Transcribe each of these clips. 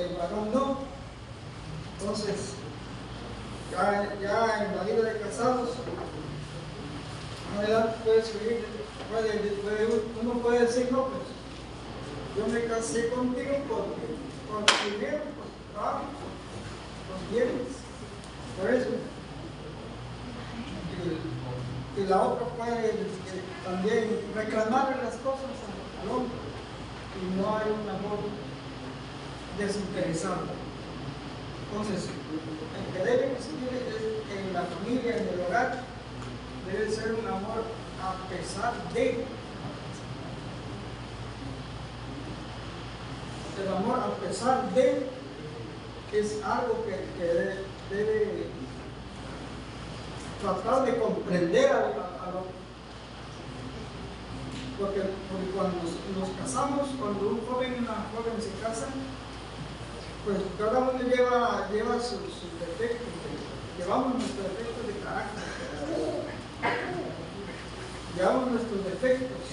el varón no. Entonces, ya en la vida de casados, adelante puede subir, uno puede decir, no, pues yo me casé contigo porque dinero, por trabajo, por bienes, por eso. Y la otra puede también reclamarle las cosas al hombre, y no hay un amor desinteresado. Entonces, el que debe existir en la familia, en el hogar, debe ser un amor a pesar de. El amor a pesar de es algo que debe tratar de comprender al otro. Porque cuando nos casamos, cuando un joven y una joven se casan, pues cada uno lleva sus defectos, llevamos nuestros defectos de carácter, llevamos nuestros defectos.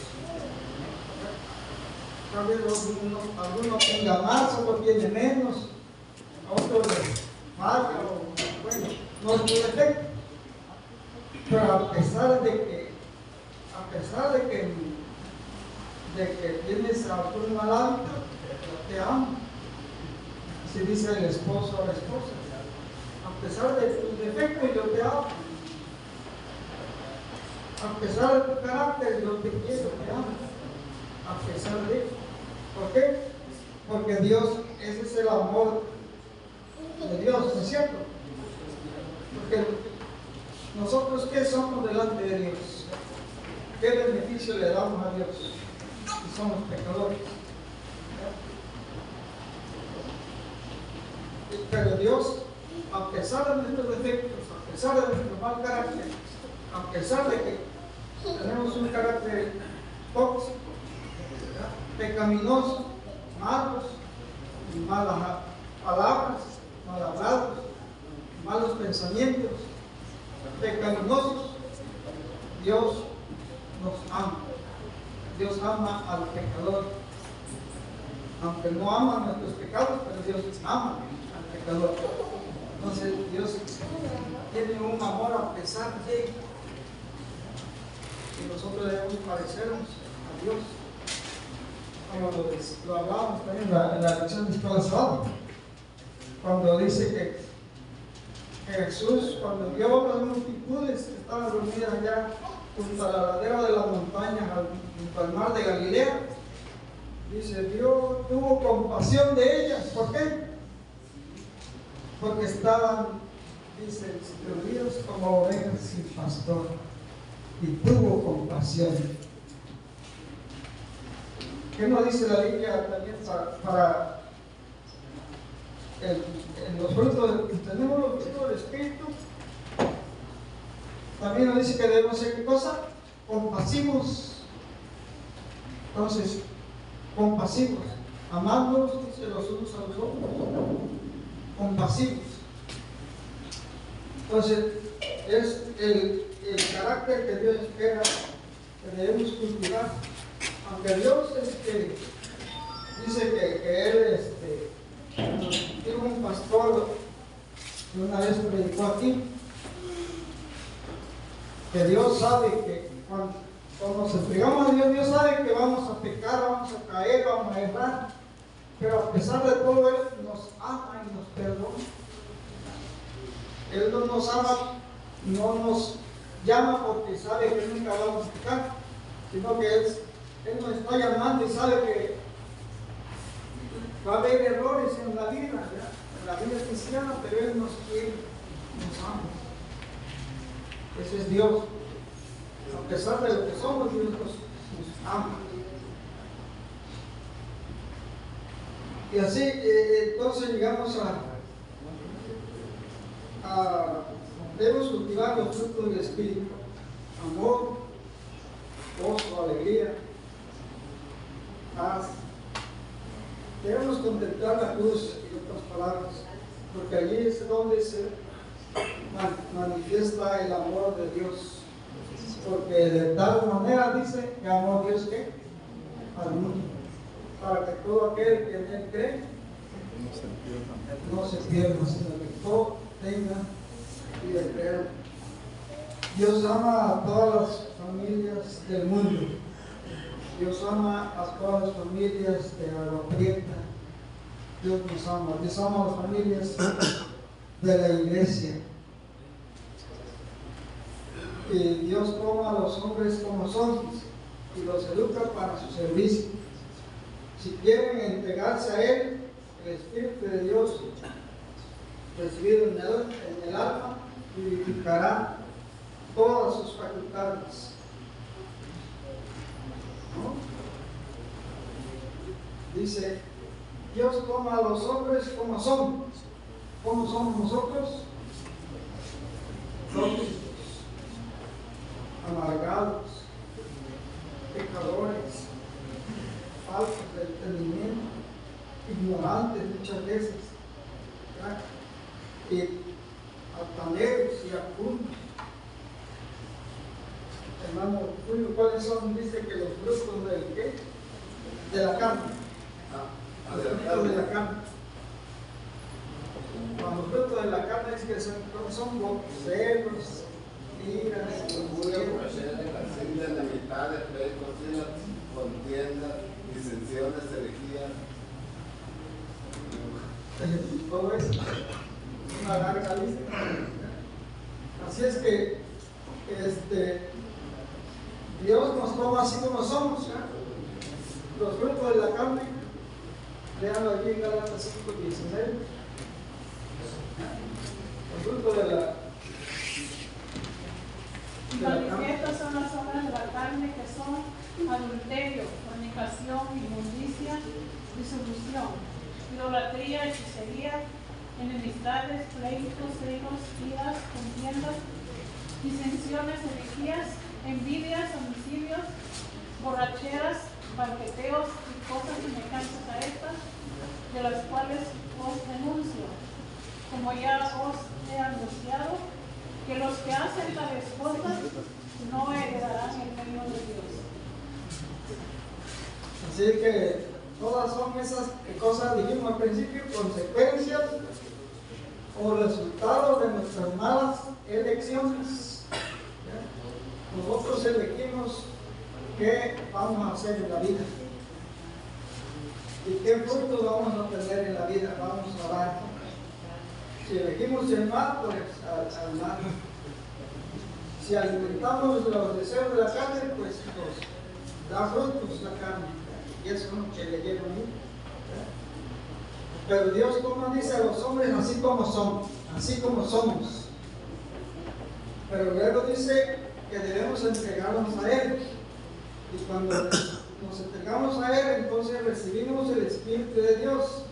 Tal vez algunos tenga más, otros tiene menos, otros falla, o bueno, nuestros defectos. Pero a pesar de que tienes algún mal hábito, yo te amo. Así dice el esposo a la esposa. A pesar de tus defectos, yo te amo. A pesar de tu carácter, yo te quiero, te amo. A pesar de eso. ¿Por qué? Porque Dios, ese es el amor de Dios, ¿no es cierto? Porque nosotros, ¿qué somos delante de Dios? ¿Qué beneficio le damos a Dios? Si somos pecadores. Pero Dios, a pesar de nuestros defectos, a pesar de nuestro mal carácter, a pesar de que tenemos un carácter tóxico, pecaminoso, malos, malas palabras, mal hablados, malos pensamientos, pecaminosos, Dios nos ama. Dios ama al pecador. Aunque no ama nuestros pecados, pero Dios ama al pecador. Entonces Dios tiene un amor a pesar de que nosotros debemos parecernos a Dios. Como lo hablábamos también en la lección de escuela sábado, cuando dice que Jesús, cuando vio las multitudes que estaban reunidas allá junto a la ladera de la montaña, junto al mar de Galilea, dice, Dios tuvo compasión de ellas. ¿Por qué? Porque estaban, dice, distribuidos como ovejas sin pastor, y tuvo compasión. ¿Qué nos dice la Biblia también para en los frutos? Tenemos los frutos del Espíritu. También nos dice que debemos ser, ¿qué cosa? Compasivos. Entonces, compasivos, amándonos, dice, los unos a los otros, compasivos. Entonces, es el carácter que Dios espera que debemos cultivar. Aunque Dios dice que Él tiene un pastor que una vez predicó aquí, que Dios sabe que cuando nos entregamos a Dios, Dios sabe que vamos a pecar, vamos a caer, vamos a errar, pero a pesar de todo Él nos ama y nos perdona. Él no nos ama, no nos llama porque sabe que nunca vamos a pecar, sino que Él nos está llamando y sabe que va a haber errores en la vida, ¿verdad? En la vida cristiana, pero Él nos quiere, nos ama. Ese es Dios. A pesar de lo que somos, Dios nos ama. Y así, entonces llegamos debemos cultivar los frutos del Espíritu: amor, gozo, alegría, paz. Debemos contemplar la cruz, en otras palabras, porque allí es donde se manifiesta el amor de Dios. Porque de tal manera dice que amó Dios al mundo, para que todo aquel que en Él cree se pierda, sino que todo tenga vida eterna. Dios ama a todas las familias del mundo. Dios ama a todas las familias de Agua Prieta. Dios nos ama. Dios ama a las familias de la iglesia. Y Dios toma a los hombres como son y los educa para su servicio. Si quieren entregarse a Él, el Espíritu de Dios recibido en el alma vivificará todas sus facultades. ¿No? Dice, Dios toma a los hombres como son. ¿Cómo somos nosotros? Tóxicos, amargados, pecadores, faltos de entendimiento, ignorantes muchas veces, ¿verdad? Y altaneros y apuntos. Hermano Julio, ¿cuáles son? Dice que los frutos del ¿qué? De la carne. Los frutos de la carne. Cuando los frutos de la carne es que son celos, iras, orgullo, enemistades, pleitos, contiendas, disensiones, herejías. Todo eso, una larga lista. Así es que Dios nos toma así como somos, ¿ya? Los frutos de la carne, leanlo aquí en Gálatas 5:16. Los frutos de la Manifiestas son las obras de la carne, que son adulterio, fornicación, inmundicia, disolución, idolatría, hechicería, enemistades, pleitos, celos, iras, contiendas, disensiones, herejías, envidias, homicidios, borracheras, banqueteos y cosas semejantes a estas, de las cuales os denuncio, como ya os he anunciado, que los que hacen tales cosas no heredarán el reino de Dios. Así que todas son esas cosas, dijimos al principio, consecuencias o resultados de nuestras malas elecciones. ¿Ya? Nosotros elegimos qué vamos a hacer en la vida y qué frutos vamos a tener en la vida, vamos a dar. Si elegimos el mal, pues al mal. Si alimentamos los deseos de la carne, pues nos da frutos la carne. Y eso es lo que leyeron ahí. Pero Dios, como dice a los hombres, así como son, así como somos. Pero luego dice que debemos entregarnos a Él. Y cuando nos entregamos a Él, entonces recibimos el Espíritu de Dios.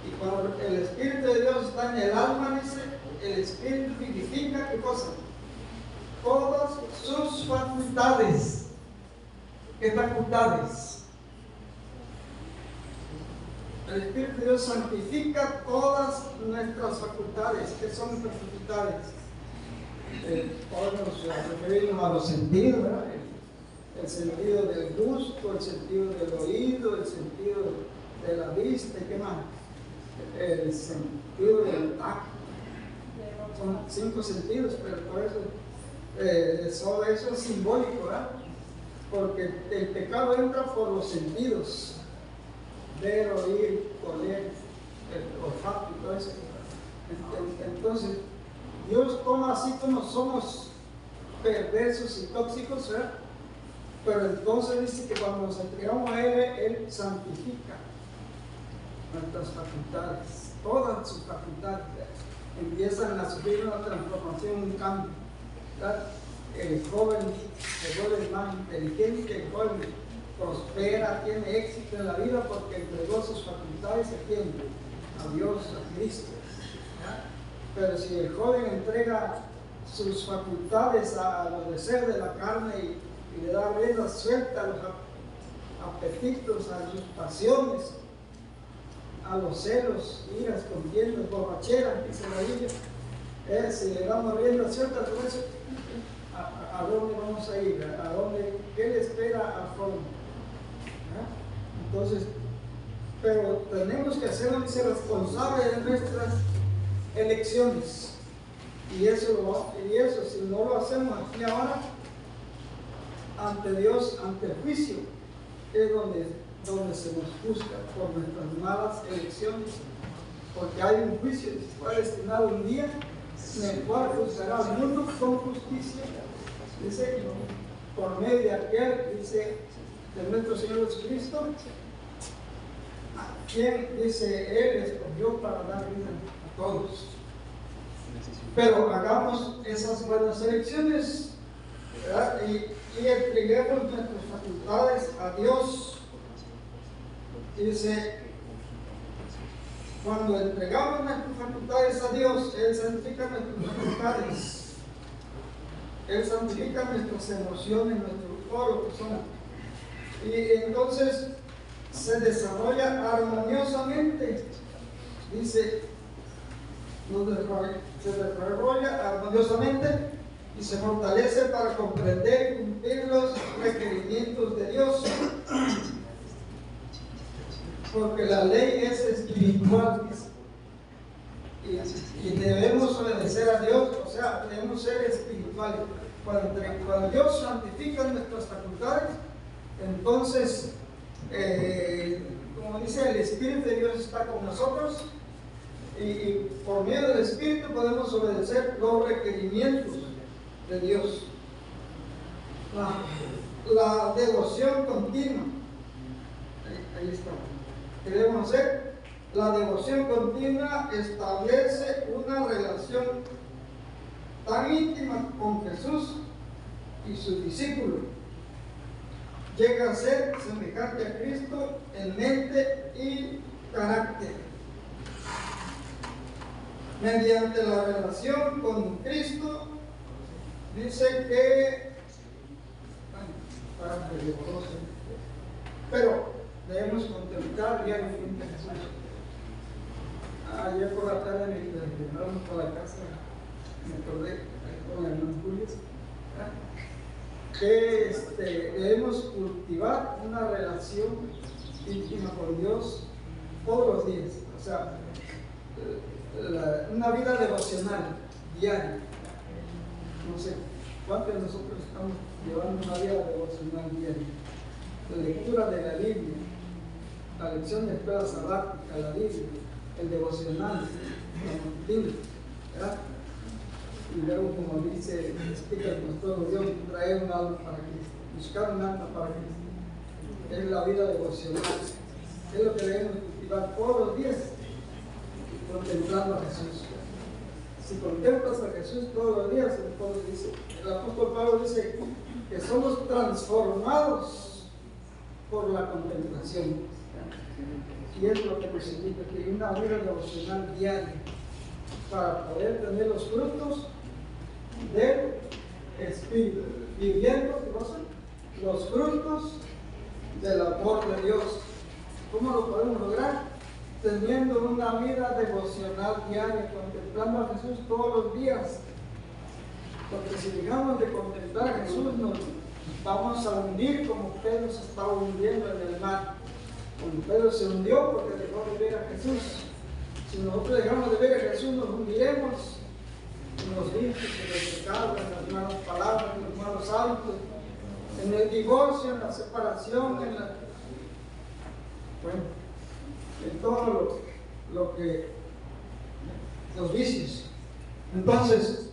Y cuando el Espíritu de Dios está en el alma, dice, el Espíritu vivifica, ¿qué cosa? Todas sus facultades. ¿Qué facultades? El Espíritu de Dios santifica todas nuestras facultades. ¿Qué son nuestras facultades? Podemos referirnos a los sentidos, ¿verdad? El sentido del gusto, el sentido del oído, el sentido de la vista, ¿qué más? El sentido del tacto. Son 5 sentidos, pero por eso todo eso es simbólico, ¿verdad? Porque el pecado entra por los sentidos: ver, oír, oler, el olfato y todo eso. Entonces, Dios toma así como somos perversos y tóxicos, ¿verdad? Pero entonces dice que cuando nos entregamos a Él, Él santifica nuestras facultades, todas sus facultades empiezan a sufrir una transformación, un cambio, ¿verdad? El joven se vuelve más inteligente, el joven prospera, tiene éxito en la vida porque entregó sus facultades a quién, a Dios, a Cristo, ¿verdad? Pero si el joven entrega sus facultades a los deseos de la carne y le da rienda suelta a los apetitos, a sus pasiones, a los celos, iras, contiendas, borracheras, dice la Biblia, si le damos rienda suelta a todo eso, ¿a dónde vamos a ir? ¿A dónde? ¿Qué le espera al fondo? ¿Ah? Entonces, pero tenemos que hacernos, dice, responsables de nuestras elecciones. Y eso, si no lo hacemos aquí ahora, ante Dios, ante el juicio, es donde se nos juzga por nuestras malas elecciones, porque hay un juicio que está destinado un día en el cual juzgará al mundo con justicia, dice, por medio de aquel, dice, de nuestro Señor Jesucristo, quien, dice, Él escogió para dar vida a todos. Pero hagamos esas buenas elecciones, ¿verdad? Y entreguemos nuestras facultades a Dios. Dice, cuando entregamos nuestras facultades a Dios, Él santifica nuestras facultades. Él santifica nuestras emociones, nuestro coro que son. Y entonces se desarrolla armoniosamente. Dice, se desarrolla armoniosamente y se fortalece para comprender y cumplir los requerimientos de Dios. Porque la ley es espiritual y debemos obedecer a Dios, o sea, debemos ser espirituales. Cuando Dios santifica nuestras facultades, entonces, como dice, el Espíritu de Dios está con nosotros y por medio del Espíritu podemos obedecer los requerimientos de Dios. La devoción continua, ahí está. ¿Qué debemos hacer? La devoción continua establece una relación tan íntima con Jesús y sus discípulos. Llega a ser semejante a Cristo en mente y carácter. Mediante la relación con Cristo, dice que, pero debemos contemplar diariamente a Jesús. Ayer por la tarde me llevaron para la casa, me acordé con el hermano Julio, que debemos cultivar una relación íntima con Dios todos los días, o sea, una vida devocional diaria. No sé cuántos de nosotros estamos llevando una vida devocional diaria. La lectura de la Biblia, la lección de escuela sabática, la Biblia, el devocional, la Biblia, ¿verdad? Y luego, como dice, explica el pastor Dios, traer un alma para Cristo, buscar un alma para Cristo. Es la vida devocional, es lo que debemos cultivar todos los días, contemplando a Jesús. Si contemplas a Jesús todos los días, el apóstol Pablo dice que somos transformados por la contemplación. Y es lo que nos indica que una vida devocional diaria para poder tener los frutos del Espíritu, viviendo los frutos del amor de Dios. ¿Cómo lo podemos lograr? Teniendo una vida devocional diaria, contemplando a Jesús todos los días. Porque si dejamos de contemplar a Jesús, nos vamos a hundir como Pedro se estaba hundiendo en el mar. Como Pedro se hundió porque dejó de ver a Jesús. Si nosotros dejamos de ver a Jesús, nos hundiremos en los vicios, en los pecados, en las malas palabras, en los malos hábitos, en el divorcio, en la separación, en todo lo que los vicios. Entonces,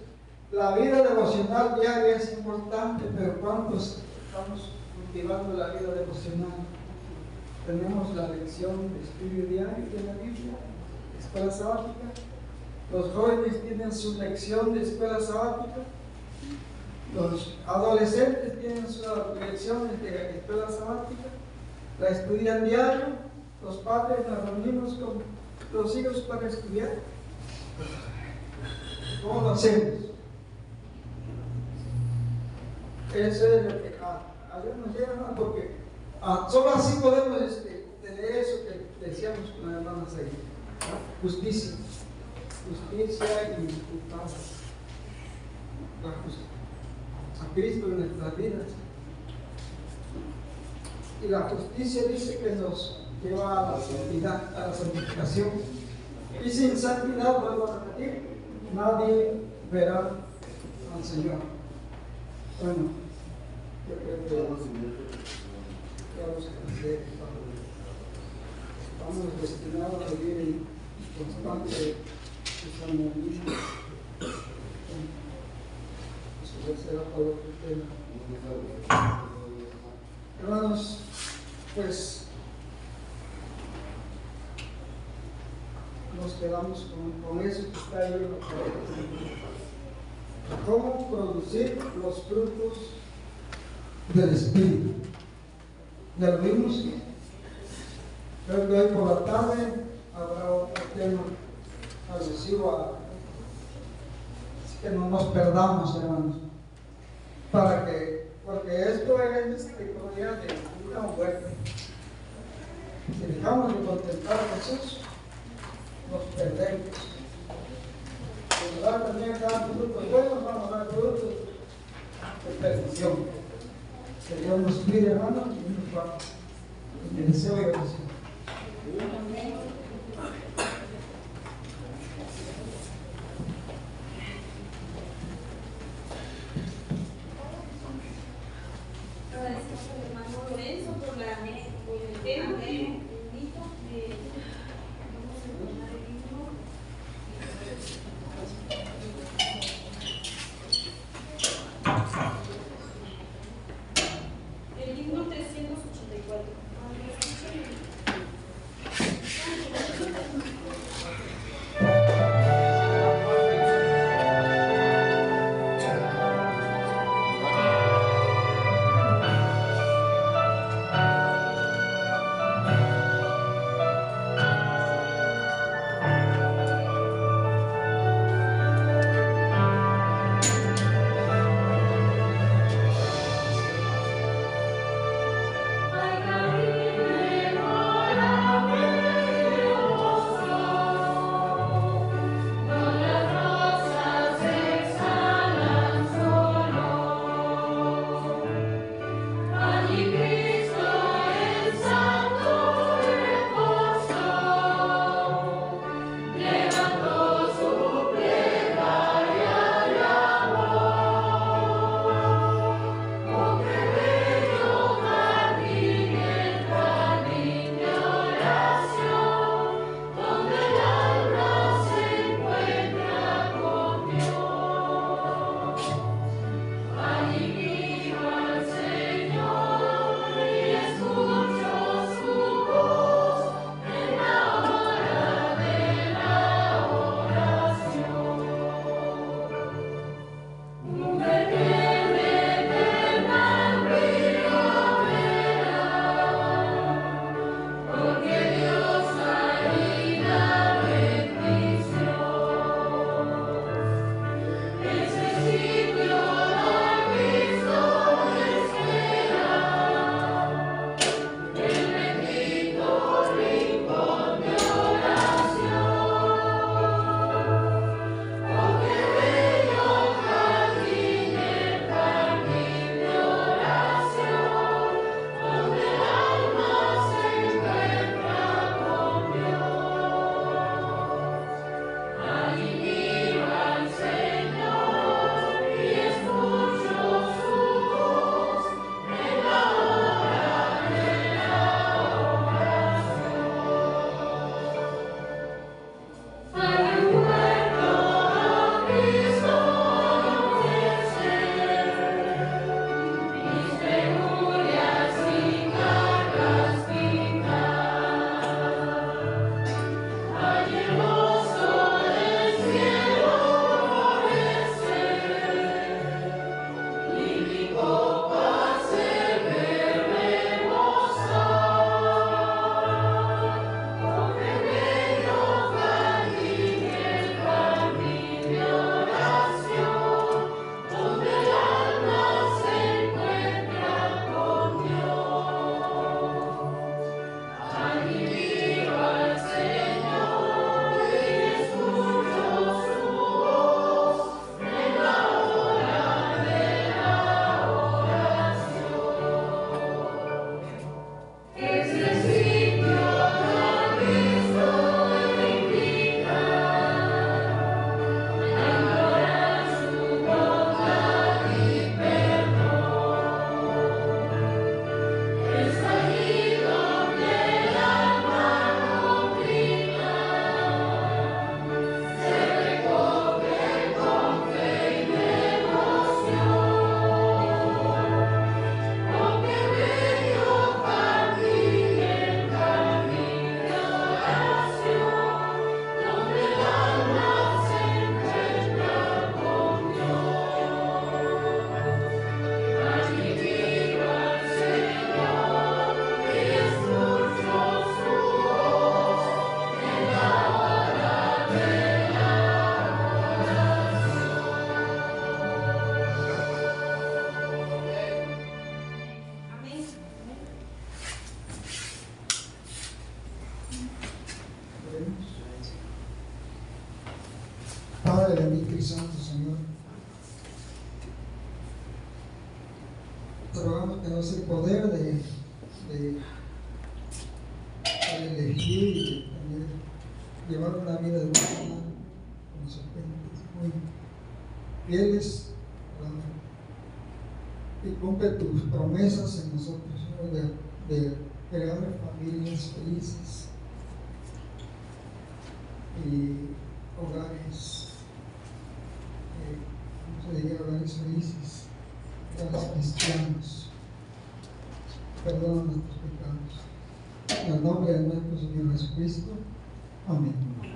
la vida devocional diaria es importante, pero ¿cuántos estamos cultivando la vida devocional? Tenemos la lección de estudio diario de la Biblia, escuela sabática. Los jóvenes tienen su lección de escuela sabática. Los adolescentes tienen sus lecciones de escuela sabática. La estudian diario. Los padres nos reunimos con los hijos para estudiar. ¿Cómo lo hacemos? Eso es lo que a Dios nos lleva, porque solo así podemos tener eso que decíamos con las hermanas ahí. Justicia y paz. A Cristo en nuestras vidas. Y la justicia dice que nos lleva a la santidad, a la santificación. Y sin santidad, vuelvo a repetir, nadie verá al Señor. Bueno, yo creo que vamos a hacer. Estamos destinados a vivir en constante desarmonía. Eso será para otro tema. Hermanos, pues nos quedamos con eso que está ahí en la pared. ¿Cómo producir los frutos del Espíritu? Ya lo vimos. Creo que hoy por la tarde habrá otro tema alusivo a... Así que no nos perdamos, hermanos. Porque esto es historia de una muerte. Si dejamos de contemplar a Jesús, nos perdemos. Cuando también dar frutos buenos, vamos a dar frutos de perdición. Que Dios nos pide, hermanos, y nos va. Mi deseo y oración. Agradecemos al hermano Lorenzo por el tema que hemos visto. Vamos a encontrar el libro. El himno 384. de venir Crisanto, Señor. Pero vamos a tener el poder de elegir y de tener, llevar una vida de buena, consecuentes, muy fieles, ¿verdad? Y cumple tus promesas en nosotros, Señor, de crear familias felices y hogares, ¿cómo se diría? Hogares felices, hogares cristianos. Perdona nuestros pecados. En el nombre de nuestro Señor Jesucristo. Amén.